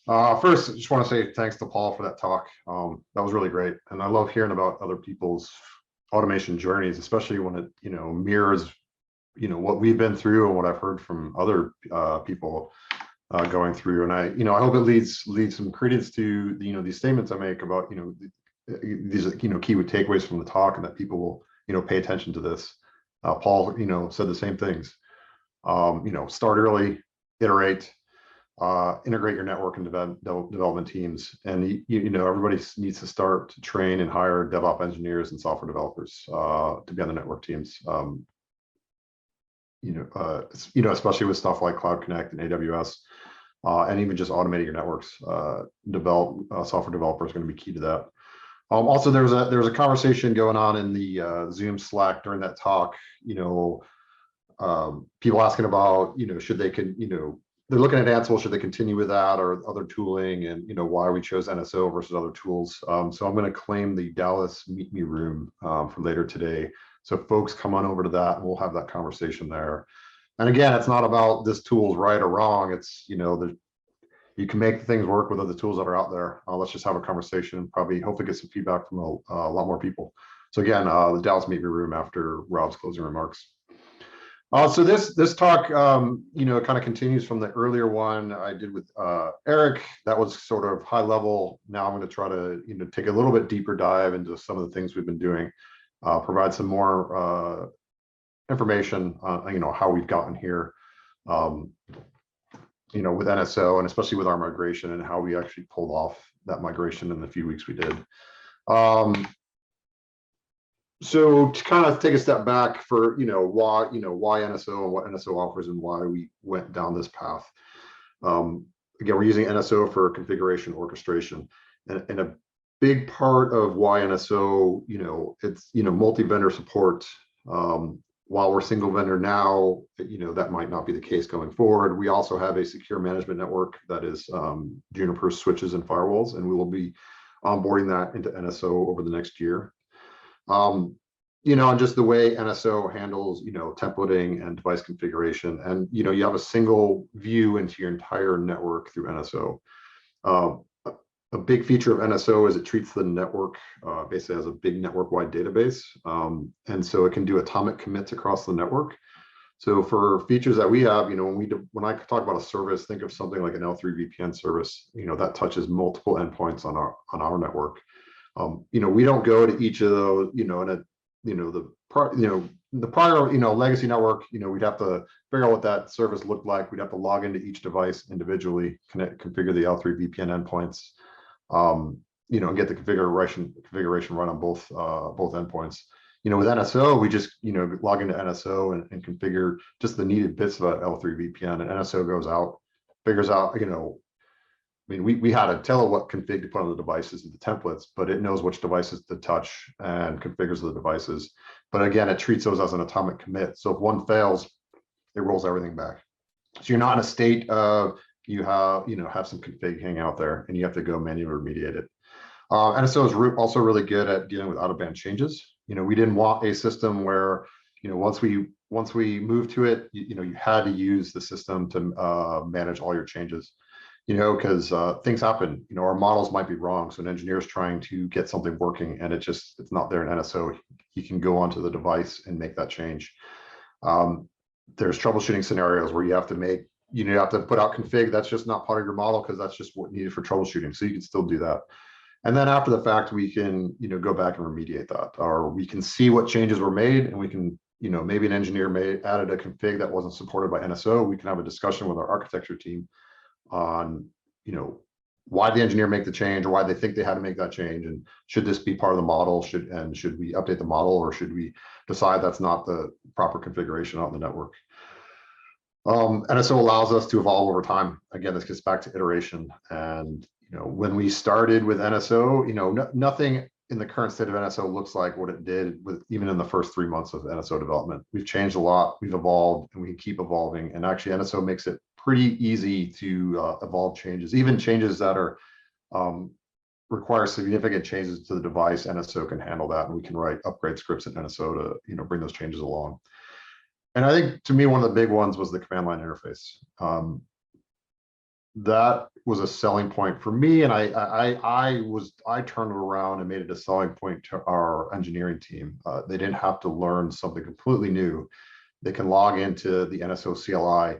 First, I just want to say thanks to Paul for that talk. That was really great, and I love hearing about other people's automation journeys, especially when it mirrors what we've been through and what I've heard from other people going through. And I hope it leads some credence to these statements I make about these key takeaways from the talk, and that people will pay attention to this. Paul said the same things. Start early, iterate. Integrate your network and development teams, and everybody needs to start to train and hire DevOps engineers and software developers to be on the network teams. Especially with stuff like Cloud Connect and AWS, and even just automating your networks. Software developer is going to be key to that. Also, there was a conversation going on in the Zoom Slack during that talk. People asking about should they they're looking at Ansible, should they continue with that or other tooling, and why we chose NSO versus other tools. So I'm going to claim the Dallas Meet Me room for later today. So folks, come on over to that and we'll have that conversation there. And again, it's not about this tool's right or wrong. It's you can make things work with other tools that are out there. Let's just have a conversation and hopefully get some feedback from a lot more people. So again, the Dallas Meet Me room after Rob's closing remarks. So this talk, kind of continues from the earlier one I did with Eric. That was sort of high level. Now I'm going to try to take a little bit deeper dive into some of the things we've been doing, provide some more information on how we've gotten here, with NSO, and especially with our migration and how we actually pulled off that migration in the few weeks we did. So to kind of take a step back for why NSO and what NSO offers and why we went down this path. Again, we're using NSO for configuration orchestration, and a big part of why NSO, it's multi-vendor support. While we're single vendor now, that might not be the case going forward. We also have a secure management network that is Juniper switches and firewalls, and we will be onboarding that into NSO over the next year. And just the way NSO handles, templating and device configuration, and you have a single view into your entire network through NSO. A big feature of NSO is it treats the network basically as a big network-wide database, and so it can do atomic commits across the network. So for features that we have, when I talk about a service, think of something like an L3 VPN service, that touches multiple endpoints on our network. We don't go to each of those, the prior, legacy network, we'd have to figure out what that service looked like. We'd have to log into each device individually, configure the L3 VPN endpoints, and get the configuration run on both endpoints. With NSO, we just, log into NSO and configure just the needed bits of L3 VPN, and NSO goes out, figures out, we had to tell it what config to put on the devices and the templates, but it knows which devices to touch and configures the devices. But again, it treats those as an atomic commit. So if one fails, it rolls everything back. So you're not in a state of you have some config hang out there and you have to go manually remediate it. NSO is also really good at dealing with out-of-band changes. We didn't want a system where once we moved to it, you had to use the system to manage all your changes. Because things happen. Our models might be wrong. So an engineer is trying to get something working and it's not there in NSO. He can go onto the device and make that change. There's troubleshooting scenarios where you have to put out config that's just not part of your model because that's just what needed for troubleshooting. So you can still do that. And then after the fact, we can go back and remediate that, or we can see what changes were made, and we can maybe an engineer added a config that wasn't supported by NSO. We can have a discussion with our architecture team on why the engineer make the change or why they think they had to make that change, and should this be part of the model, should we update the model, or should we decide that's not the proper configuration on the network. NSO allows us to evolve over time. Again, this gets back to iteration, and when we started with NSO, nothing in the current state of NSO looks like what it did even in the first 3 months of NSO development. We've changed a lot, we've evolved, and we can keep evolving, and actually NSO makes it pretty easy to evolve changes, even changes that are require significant changes to the device. NSO can handle that, and we can write upgrade scripts in NSO to bring those changes along. And I think to me, one of the big ones was the command line interface. that was a selling point for me, and I turned it around and made it a selling point to our engineering team. They didn't have to learn something completely new. They can log into the NSO CLI,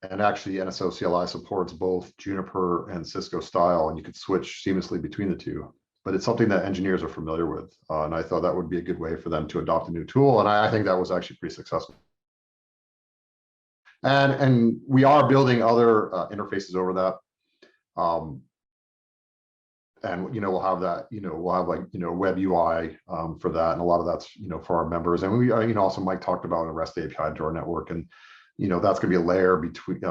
and actually NSO CLI supports both Juniper and Cisco style, and you could switch seamlessly between the two. But it's something that engineers are familiar with, and I thought that would be a good way for them to adopt a new tool, and I think that was actually pretty successful. And we are building other interfaces over that. And we'll have that, we'll have like web UI for that, and a lot of that's for our members. And we also Mike talked about a REST API to our network, and that's going to be a layer between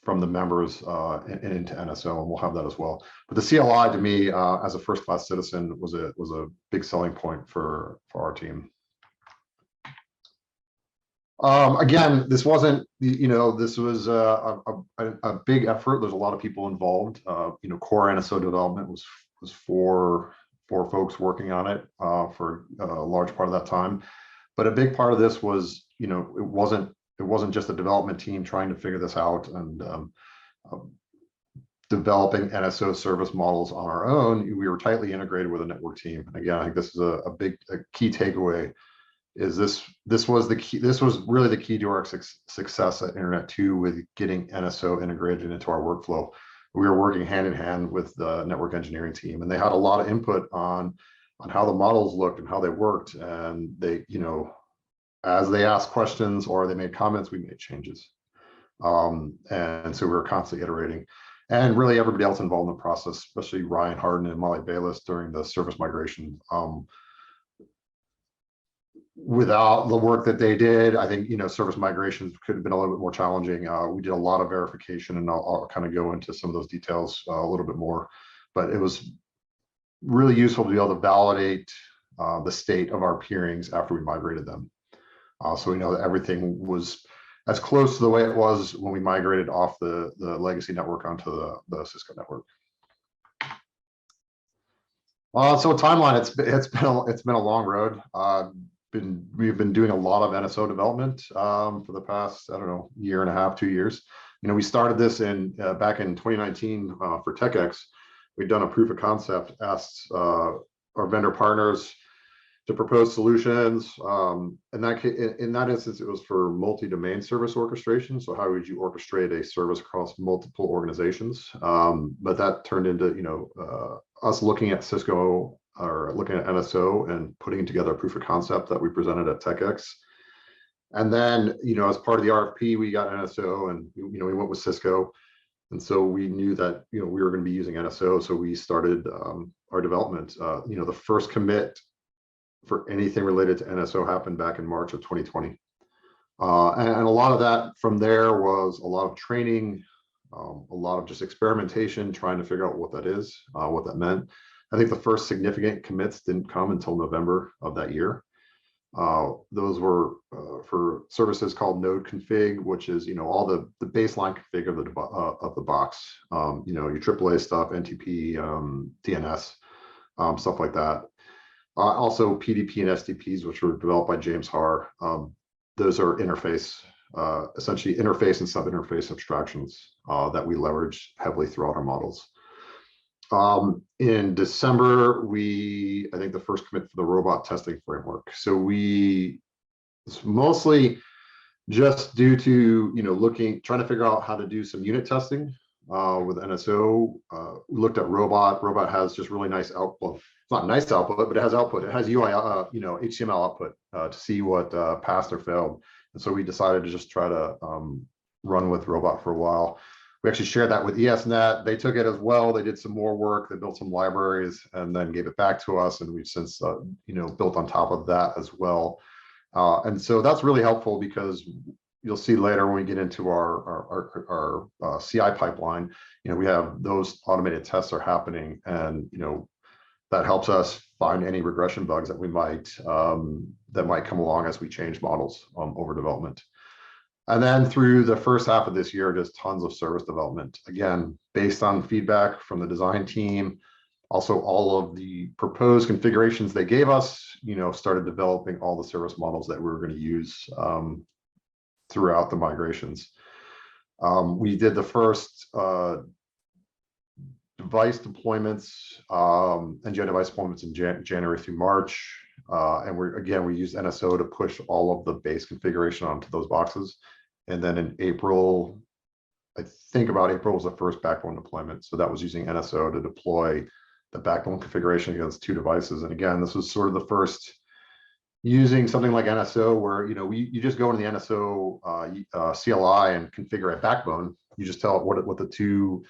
from the members and into NSO, and we'll have that as well. But the CLI to me, as a first-class citizen, was a big selling point for our team. Again, this wasn't, this was a big effort. There's a lot of people involved. Core Nso Development was four folks working on it for a large part of that time. But a big part of this was, it wasn't just a development team trying to figure this out and developing NSO service models on our own. We were tightly integrated with a network team. And again, I think this is a key takeaway. Is this was the key? This was really the key to our success at Internet2 with getting NSO integrated into our workflow. We were working hand in hand with the network engineering team, and they had a lot of input on how the models looked and how they worked. And they, as they asked questions or they made comments, we made changes. And so we were constantly iterating. And really everybody else involved in the process, especially Ryan Harden and Molly Bayless during the service migration. Without the work that they did, I think service migrations could have been a little bit more challenging. We did a lot of verification, and I'll kind of go into some of those details a little bit more. But it was really useful to be able to validate the state of our peerings after we migrated them, so we know that everything was as close to the way it was when we migrated off the legacy network onto the Cisco network. So a timeline, it's been a long road. We've been doing a lot of NSO development for the past, I don't know, year and a half, 2 years. We started this back in 2019 for TechX. We'd done a proof of concept, asked our vendor partners to propose solutions. In that instance, it was for multi-domain service orchestration. So how would you orchestrate a service across multiple organizations? But that turned into us looking at Cisco, or looking at NSO and putting together a proof of concept that we presented at TechX. And then, as part of the RFP, we got NSO, and we went with Cisco. And so we knew that we were going to be using NSO, so we started our development. The first commit for anything related to NSO happened back in March of 2020. And a lot of that from there was a lot of training, a lot of just experimentation, trying to figure out what that is, what that meant. I think the first significant commits didn't come until November of that year. Those were for services called node config, which is all the baseline config of the box. Your AAA stuff, NTP, DNS, stuff like that. Also PDP and SDPs, which were developed by James Haar. Those are essentially interface and sub-interface abstractions that we leverage heavily throughout our models. In December, I think the first commit for the robot testing framework. So it's mostly just due to, trying to figure out how to do some unit testing with NSO. We looked at robot. Robot has just really nice output. It's not nice output, but it has output. It has UI, HTML output to see what passed or failed. And so we decided to just try to run with robot for a while. We actually shared that with ESNet. They took it as well. They did some more work. They built some libraries and then gave it back to us. And we've since, built on top of that as well. And so that's really helpful because you'll see later when we get into our CI pipeline, we have those automated tests are happening, and that helps us find any regression bugs that might come along as we change models over development. And then through the first half of this year, just tons of service development, again, based on feedback from the design team. Also, all of the proposed configurations they gave us, started developing all the service models that we were going to use throughout the migrations. We did the first device deployments, NGI device deployments in January through March. And we used NSO to push all of the base configuration onto those boxes. And then in April, I think about April was the first backbone deployment. So that was using NSO to deploy the backbone configuration against 2 devices. And again, this was sort of the first using something like NSO where, you just go into the NSO CLI and configure a backbone. You just tell it what the 2,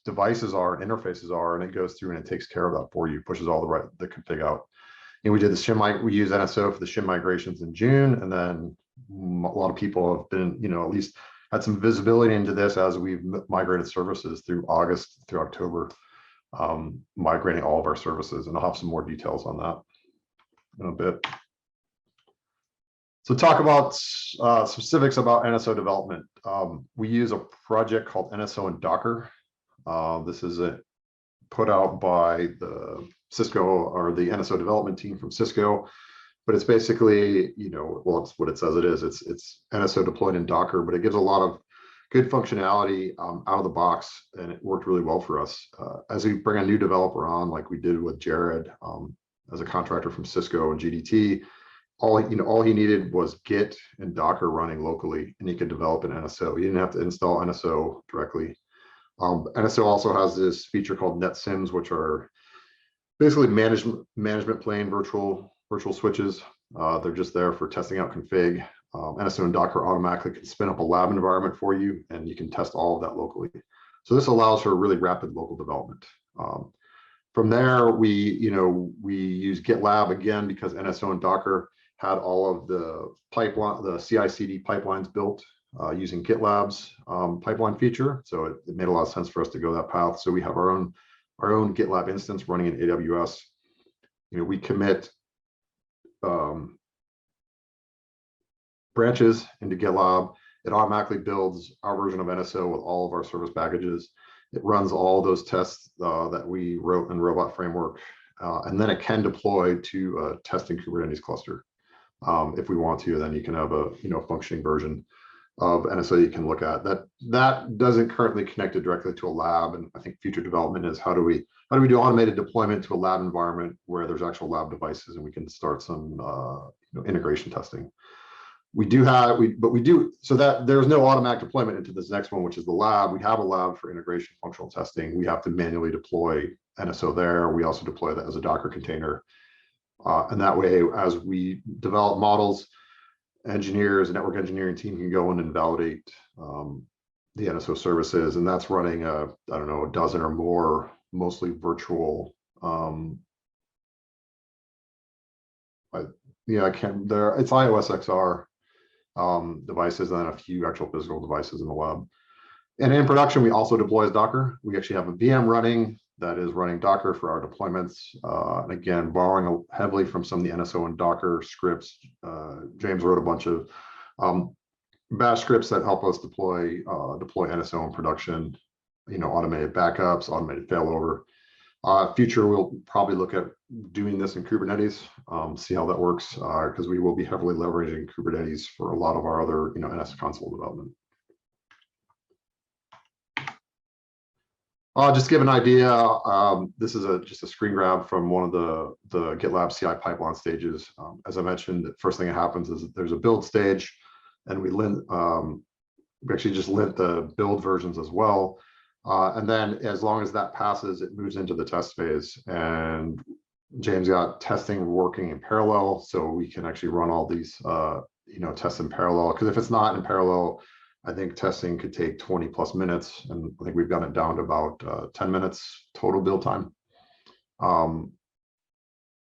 devices are and interfaces are, and it goes through and it takes care of that for you, pushes all the config out. And we did the shim, we use NSO for the shim migrations in June, and then a lot of people have been, at least had some visibility into this as we've migrated services through August through October, migrating all of our services, and I'll have some more details on that in a bit. So talk about specifics about NSO development. We use a project called NSO and Docker. This is put out by the Cisco or the NSO development team from Cisco, but it's basically, well, it's what it says it is. It's NSO deployed in Docker, but it gives a lot of good functionality out of the box, and it worked really well for us. As we bring a new developer on, like we did with Jared, as a contractor from Cisco and GDT, all he needed was Git and Docker running locally, and he could develop an NSO. He didn't have to install NSO directly. NSO also has this feature called NetSims, which are basically management plane virtual switches. They're just there for testing out config. NSO and Docker automatically can spin up a lab environment for you, and you can test all of that locally. So this allows for really rapid local development. From there, we use GitLab again because NSO and Docker had all of the CI/CD pipelines built using GitLab's pipeline feature. So it made a lot of sense for us to go that path. So we have our own GitLab instance running in AWS. We commit branches into GitLab. It automatically builds our version of NSO with all of our service packages. It runs all those tests that we wrote in Robot Framework, and then it can deploy to a testing Kubernetes cluster. If we want to, then you can have a functioning version of NSO you can look at. That doesn't currently connect it directly to a lab, and I think future development is how do we do automated deployment to a lab environment where there's actual lab devices, and we can start some integration testing. So that there's no automatic deployment into this next one, which is the lab. We have a lab for integration functional testing. We have to manually deploy NSO there. We also deploy that as a Docker container. And that way, as we develop models, engineers, and network engineering team can go in and validate the NSO services. And that's running I don't know, a dozen or more, mostly virtual. It's iOS XR devices, and then a few actual physical devices in the lab. And in production, we also deploy as Docker. We actually have a VM running that is running Docker for our deployments. And again, borrowing heavily from some of the NSO and Docker scripts. James wrote a bunch of bash scripts that help us deploy NSO in production, automated backups, automated failover. Future, we'll probably look at doing this in Kubernetes, see how that works, because we will be heavily leveraging Kubernetes for a lot of our other, NS console development. Just to give an idea, this is just a screen grab from one of the GitLab CI pipeline stages. As I mentioned, the first thing that happens is that there's a build stage, and we actually just lint the build versions as well. And then as long as that passes, it moves into the test phase. And James got testing working in parallel, so we can actually run all these tests in parallel. Because if it's not in parallel, I think testing could take 20+ minutes, and I think we've got it down to about 10 minutes total build time. And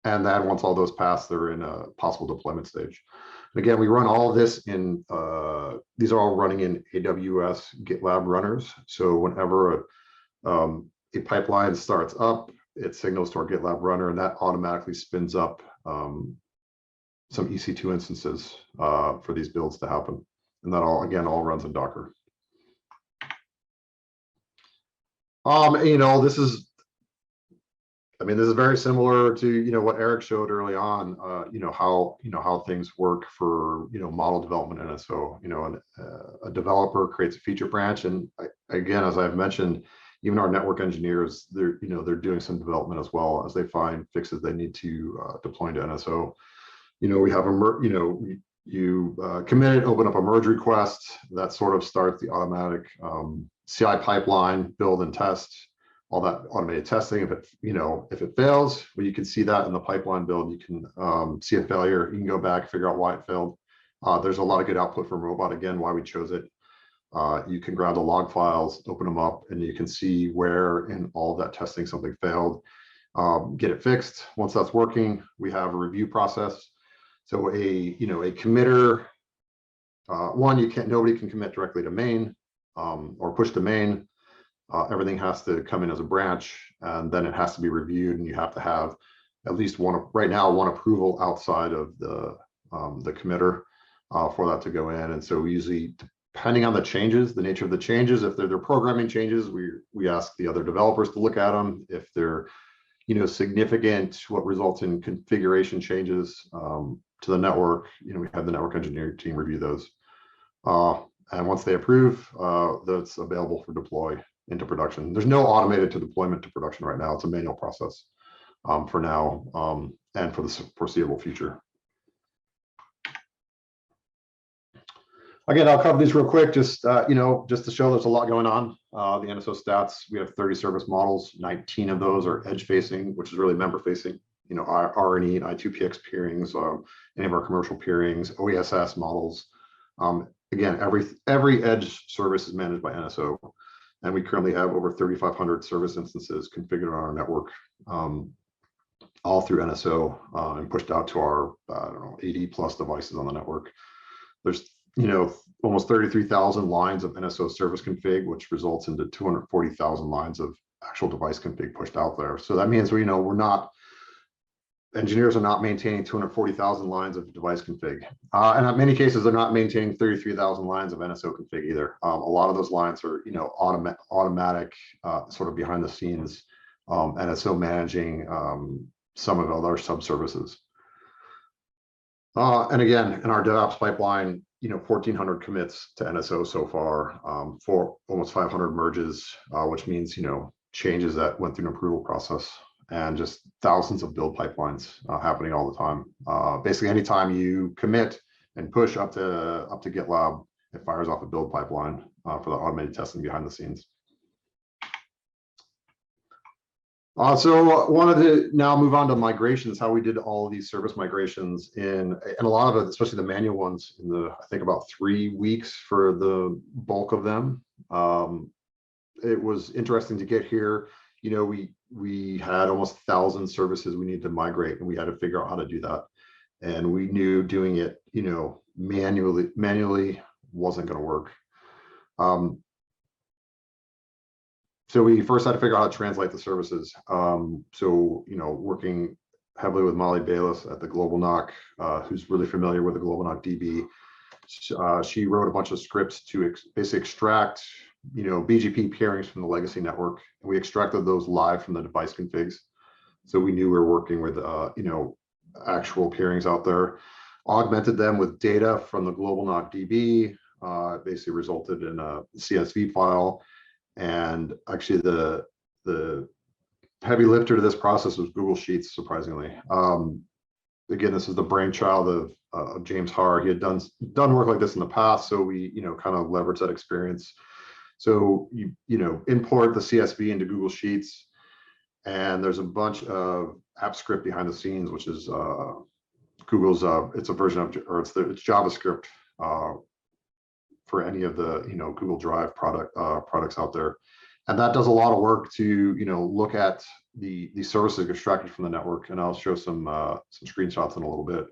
then once all those pass, they're in a possible deployment stage. And again, we run all of this in, these are all running in AWS GitLab runners. So whenever a pipeline starts up, it signals to our GitLab runner, and that automatically spins up some EC2 instances for these builds to happen. And that all runs in Docker. This is, I mean, this is very similar to what Eric showed early on. How things work for model development in NSO. A developer creates a feature branch, and again, as I've mentioned, even our network engineers, they're doing some development as well as they find fixes they need to deploy into NSO. We have you commit it, open up a merge request that sort of starts the automatic CI pipeline, build and test, all that automated testing. If it fails, well, you can see that in the pipeline build. You can see a failure. You can go back, figure out why it failed. There's a lot of good output from Robot. Again, why we chose it. You can grab the log files, open them up, and you can see where in all of that testing something failed. Get it fixed. Once that's working, we have a review process. So a committer, nobody can commit directly to main or push to main. Everything has to come in as a branch, and then it has to be reviewed, and you have to have at least one approval outside of the committer for that to go in. And so we usually, depending on the nature of the changes, if they're programming changes, we ask the other developers to look at them. If they're significant, what results in configuration changes to the network, we have the network engineering team review those. And once they approve, that's available for deploy into production. There's no automated to deployment to production right now. It's a manual process for now and for the foreseeable future. Again, I'll cover these real quick, just to show there's a lot going on. The Nso Stats, we have 30 service models. 19 of those are edge facing, which is really member facing. RNE and I2PX peerings, any of our commercial peerings, OESS models. Again, every edge service is managed by NSO, and we currently have over 3,500 service instances configured on our network, all through NSO and pushed out to our 80 plus devices on the network. There's almost 33,000 lines of NSO service config, which results into 240,000 lines of actual device config pushed out there. So that means engineers are not maintaining 240,000 lines of device config. And in many cases, they're not maintaining 33,000 lines of NSO config either. A lot of those lines are, automatic, sort of behind the scenes, NSO managing some of other subservices. And again, in our DevOps pipeline, 1,400 commits to NSO so far, for almost 500 merges, which means, changes that went through an approval process, and just thousands of build pipelines happening all the time. Basically, anytime you commit and push up to GitLab, it fires off a build pipeline for the automated testing behind the scenes. So wanted to now move on to migrations, how we did all of these service migrations and a lot of it, especially the manual ones, I think about 3 weeks for the bulk of them. It was interesting to get here. We had almost 1,000 services we needed to migrate, and we had to figure out how to do that. And we knew doing it, manually wasn't going to work. So we first had to figure out how to translate the services. Working heavily with Molly Bayless at the Global NOC, who's really familiar with the Global NOC DB. She wrote a bunch of scripts to basically extract, BGP peerings from the legacy network. And we extracted those live from the device configs. So we knew we were working with, actual peerings out there, augmented them with data from the Global NOC DB, basically resulted in a CSV file. And actually the heavy lifter to this process was Google Sheets, surprisingly. Again, this is the brainchild of James Haar. He had done work like this in the past, so we kind of leveraged that experience. So you import the CSV into Google Sheets, and there's a bunch of app script behind the scenes, which is Google's. It's a version of, or it's JavaScript for any of the Google Drive products out there, and that does a lot of work to look at the services extracted from the network. And I'll show some screenshots in a little bit.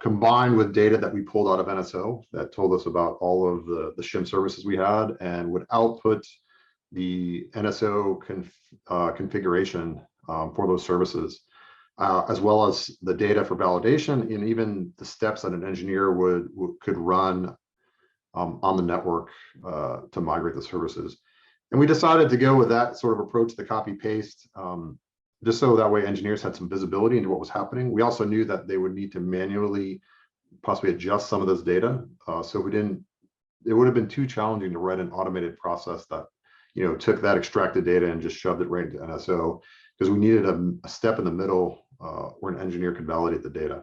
Combined with data that we pulled out of NSO that told us about all of the shim services we had, and would output the NSO configuration for those services, as well as the data for validation, and even the steps that an engineer could run on the network to migrate the services. And we decided to go with that sort of approach, the copy paste. just so that way engineers had some visibility into what was happening. We also knew that they would need to manually possibly adjust some of this data. So we didn't, it would have been too challenging to write an automated process that, took that extracted data and just shoved it right into NSO, because we needed a step in the middle where an engineer could validate the data.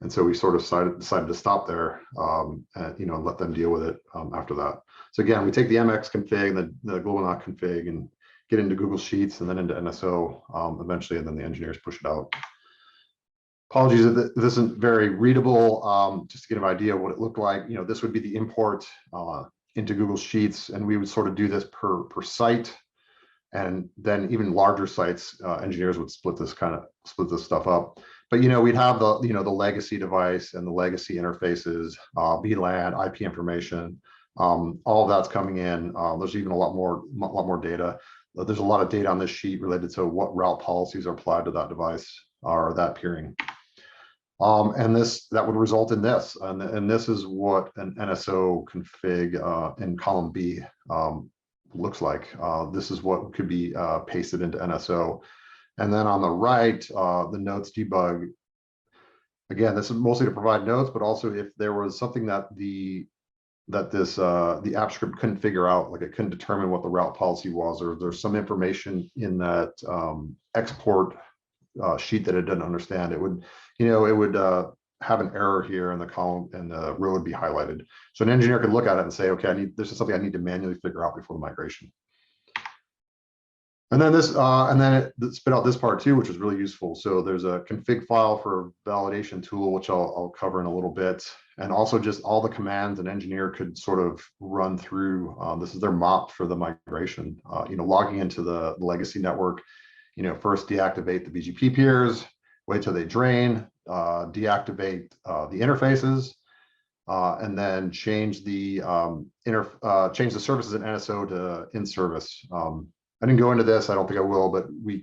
And so we sort of decided to stop there, and let them deal with it after that. So again, we take the MX config, the global knock config, and get into Google Sheets and then into NSO eventually, and then the engineers push it out. Apologies if this isn't very readable. Just to get an idea of what it looked like, this would be the import into Google Sheets, and we would sort of do this per site. And then even larger sites, engineers would split this stuff up. But we'd have the the legacy device and the legacy interfaces, VLAN, IP information, all of that's coming in. There's even a lot more data. There's a lot of data on this sheet related to what route policies are applied to that device or that peering. And that would result in this, and this is what an NSO config in column B looks like. This is what could be pasted into NSO. And then on the right, the notes debug. Again, this is mostly to provide notes, but also if there was something that the app script couldn't figure out, like it couldn't determine what the route policy was, or there's some information in that export sheet that it didn't understand, it would have an error here in the column, and the row would be highlighted. So an engineer could look at it and say, okay, this is something I need to manually figure out before the migration. And then it spit out this part too, which is really useful. So there's a config file for validation tool, which I'll cover in a little bit. And also just all the commands an engineer could sort of run through. This is their mop for the migration, logging into the legacy network. First deactivate the BGP peers, wait till they drain, deactivate the interfaces, and then change the services in NSO to in service. I didn't go into this, I don't think I will, but we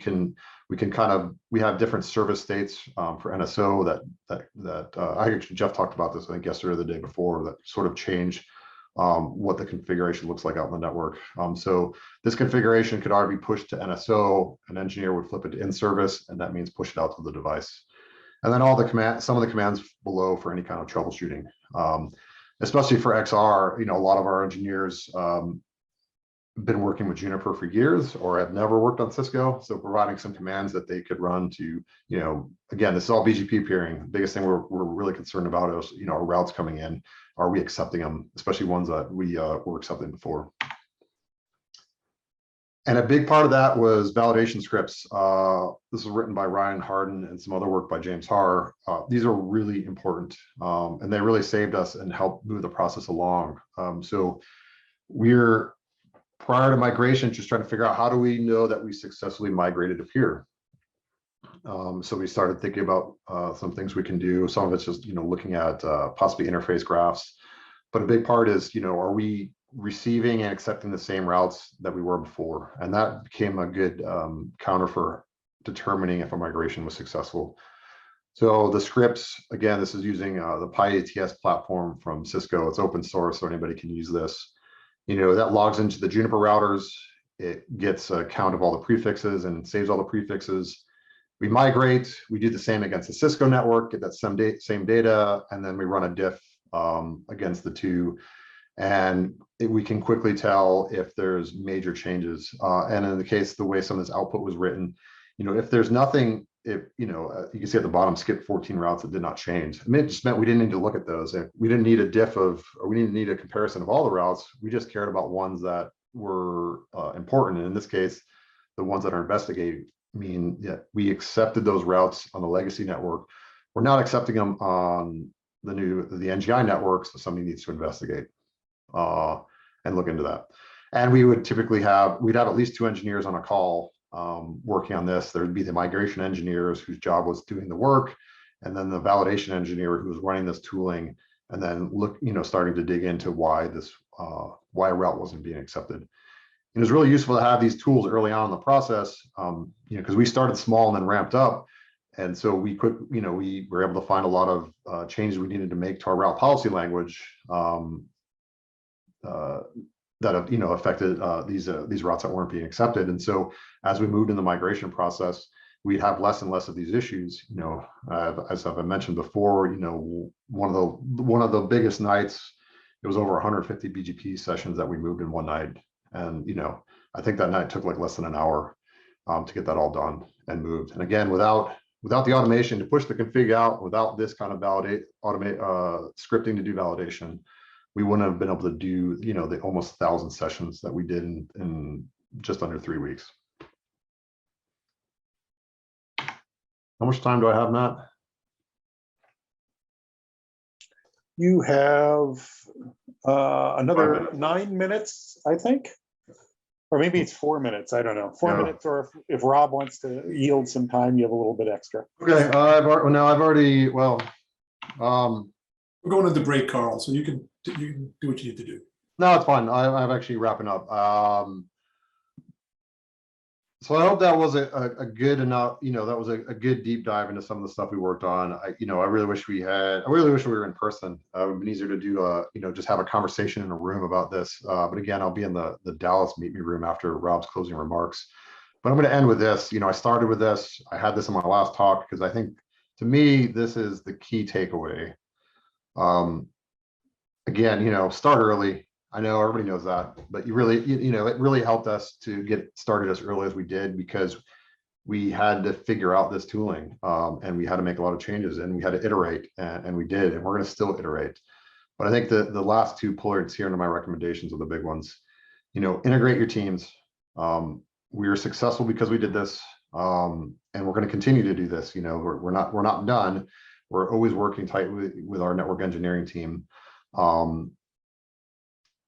have different service states for NSO that Jeff talked about this, I think yesterday or the day before, that sort of change what the configuration looks like out in the network. So this configuration could already be pushed to NSO. An engineer would flip it to in service, and that means push it out to the device. And then some of the commands below for any kind of troubleshooting, especially for XR. A lot of our engineers been working with Juniper for years or have never worked on Cisco. So providing some commands that they could run to, again, this is all BGP peering. The biggest thing we're really concerned about is, our routes coming in. Are we accepting them, especially ones that we were accepting before? And a big part of that was validation scripts. This was written by Ryan Harden and some other work by James Haar. These are really important, and they really saved us and helped move the process along. So we're, prior to migration, just trying to figure out how do we know that we successfully migrated a peer. So we started thinking about some things we can do. Some of it's just looking at possibly interface graphs, but a big part is are we receiving and accepting the same routes that we were before? And that became a good counter for determining if a migration was successful. So the scripts, again, this is using the PyATS platform from Cisco. It's open source, so anybody can use this. That logs into the Juniper routers. It gets a count of all the prefixes and saves all the prefixes. We migrate, we do the same against the Cisco network, get that same data, and then we run a diff against the two. And we can quickly tell if there's major changes. And in the case, the way some of this output was written, if there's nothing, you can see at the bottom, skip 14 routes that did not change. I mean, it just meant we didn't need to look at those. We didn't need a diff or we didn't need a comparison of all the routes. We just cared about ones that were important. And in this case, the ones that are investigated mean that we accepted those routes on the legacy network. We're not accepting them on the NGI network, so somebody needs to investigate and look into that. And we would typically we'd have at least 2 engineers on a call working on this. There would be the migration engineers whose job was doing the work, and then the validation engineer who was running this tooling, and then starting to dig into why a route wasn't being accepted. It was really useful to have these tools early on in the process, because we started small and then ramped up. And so we were able to find a lot of changes we needed to make to our route policy language that affected these routes that weren't being accepted. And so as we moved in the migration process, we'd have less and less of these issues. As I've mentioned before, one of the biggest nights, it was over 150 BGP sessions that we moved in one night. And, I think that night took like less than an hour to get that all done and moved. And again, without the automation to push the config out, without this kind of scripting to do validation, we wouldn't have been able to do, the almost 1,000 sessions that we did in just under 3 weeks. How much time do I have, Matt? You have another 9 minutes, I think. Or maybe it's 4 minutes. I don't know. 4 minutes, or if Rob wants to yield some time, you have a little bit extra. Okay. I've already. Well, we're going into break, Karl, so you can do what you need to do. No, it's fine. I'm actually wrapping up. So I hope that was a good enough, that was a good deep dive into some of the stuff we worked on. I really wish we were in person. It would have been easier to do, just have a conversation in a room about this. But again, I'll be in the Dallas Meet Me room after Rob's closing remarks. But I'm going to end with this. I started with this. I had this in my last talk because I think, to me, this is the key takeaway. Again, start early. I know everybody knows that, but it really helped us to get started as early as we did, because we had to figure out this tooling, and we had to make a lot of changes, and we had to iterate, and we did, and we're going to still iterate. But I think the last 2 points here into my recommendations are the big ones. Integrate your teams. We are successful because we did this, and we're going to continue to do this. We're not done. We're always working tightly with our network engineering team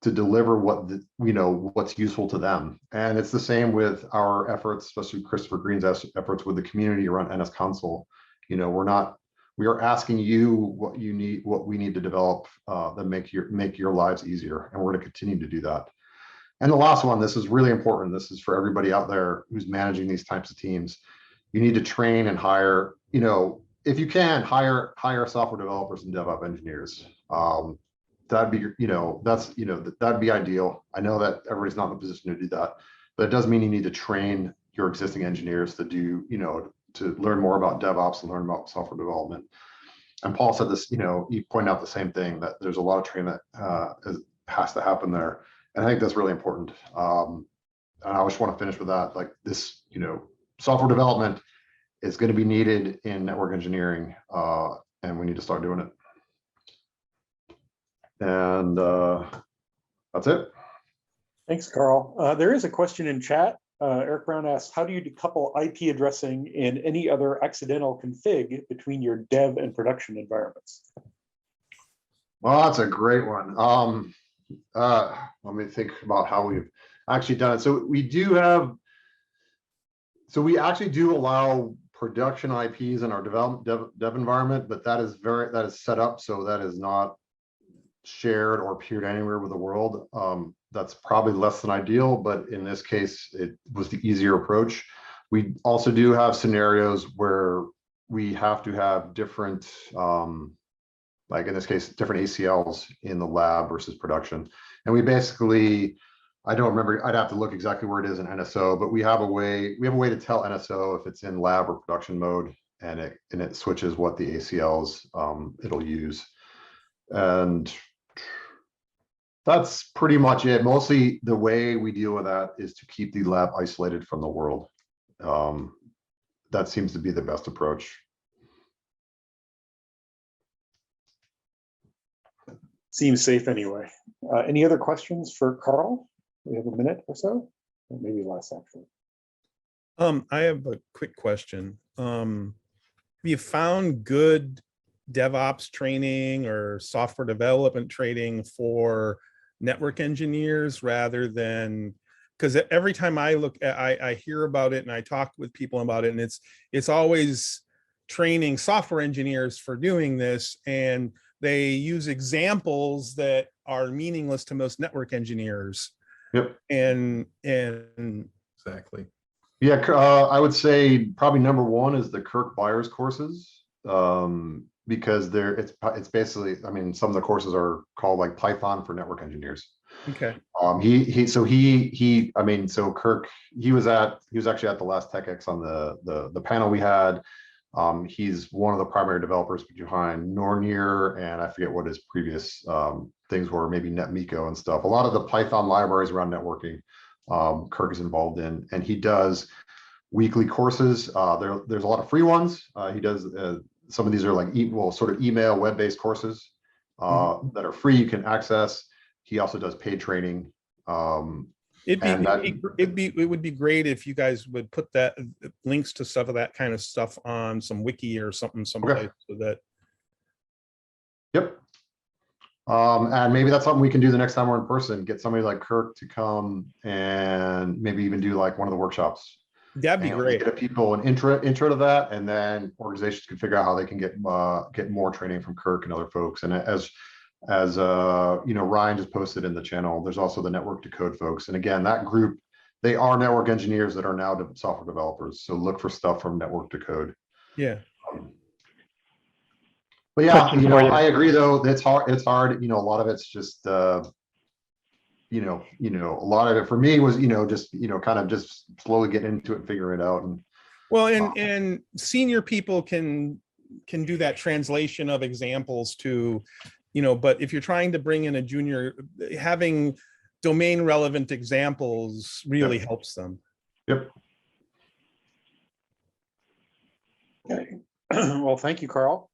to deliver what's useful to them. And it's the same with our efforts, especially Christopher Green's efforts with the community around NS Console. We are asking you what you need, what we need to develop that make your lives easier, and we're going to continue to do that. And the last one, this is really important. This is for everybody out there who's managing these types of teams. You need to train and hire, if you can, hire software developers and DevOps engineers. That'd be, that'd be ideal. I know that everybody's not in a position to do that, but it does mean you need to train your existing engineers to do, to learn more about DevOps and learn about software development. And Paul said this, he pointed out the same thing, that there's a lot of training that has to happen there. And I think that's really important. And I just want to finish with that, like this, software development is going to be needed in network engineering, and we need to start doing it. And that's it. Thanks, Karl. There is a question in chat. Eric Brown asks, how do you decouple IP addressing and any other accidental config between your dev and production environments? Well, that's a great one. Let me think about how we've actually done it. So we actually do allow production IPs in our dev environment, but that is set up so that is not shared or peered anywhere with the world. That's probably less than ideal, but in this case, it was the easier approach. We also do have scenarios where we have to have different, like in this case, different ACLs in the lab versus production. And we basically, I don't remember, I'd have to look exactly where it is in NSO, but we have a way to tell NSO if it's in lab or production mode, and it switches what the ACLs it'll use. And that's pretty much it. Mostly the way we deal with that is to keep the lab isolated from the world. That seems to be the best approach. Seems safe anyway. Any other questions for Karl? We have a minute or so, or maybe less actually. I have a quick question. Have you found good DevOps training or software development training for network engineers rather than, because every time I look at, I hear about it and I talk with people about it, and it's always training software engineers for doing this, and they use examples that are meaningless to most network engineers. Yep. And exactly. Yeah, I would say probably number one is the Kirk Byers courses, because it's basically, I mean, some of the courses are called like Python for network engineers. Okay. I mean, so Kirk, he was actually at the last TechX on the panel we had. He's one of the primary developers behind Nornir, and I forget what his previous things were, maybe NetMiko and stuff. A lot of the Python libraries around networking, Kirk is involved in, and he does weekly courses. There's a lot of free ones. He does some of these are like sort of email web-based courses that are free, you can access. He also does paid training. It would be great if you guys would put that links to some of that kind of stuff on some wiki or something someplace, so that. Yep. And maybe that's something we can do the next time we're in person. Get somebody like Kirk to come and maybe even do like one of the workshops. That'd be great. Get people an intro to that, and then organizations can figure out how they can get more training from Kirk and other folks. And as Ryan just posted in the channel, there's also the Network to Code folks. And again, that group, they are network engineers that are now software developers. So look for stuff from Network to Code. Yeah. But yeah, I agree though. It's hard. A lot of it's just, a lot of it for me was, kind of just slowly getting into it and figuring it out. And well, and senior people can do that translation of examples to, but if you're trying to bring in a junior, having domain relevant examples really helps them. Yep. Okay. Well, thank you, Karl.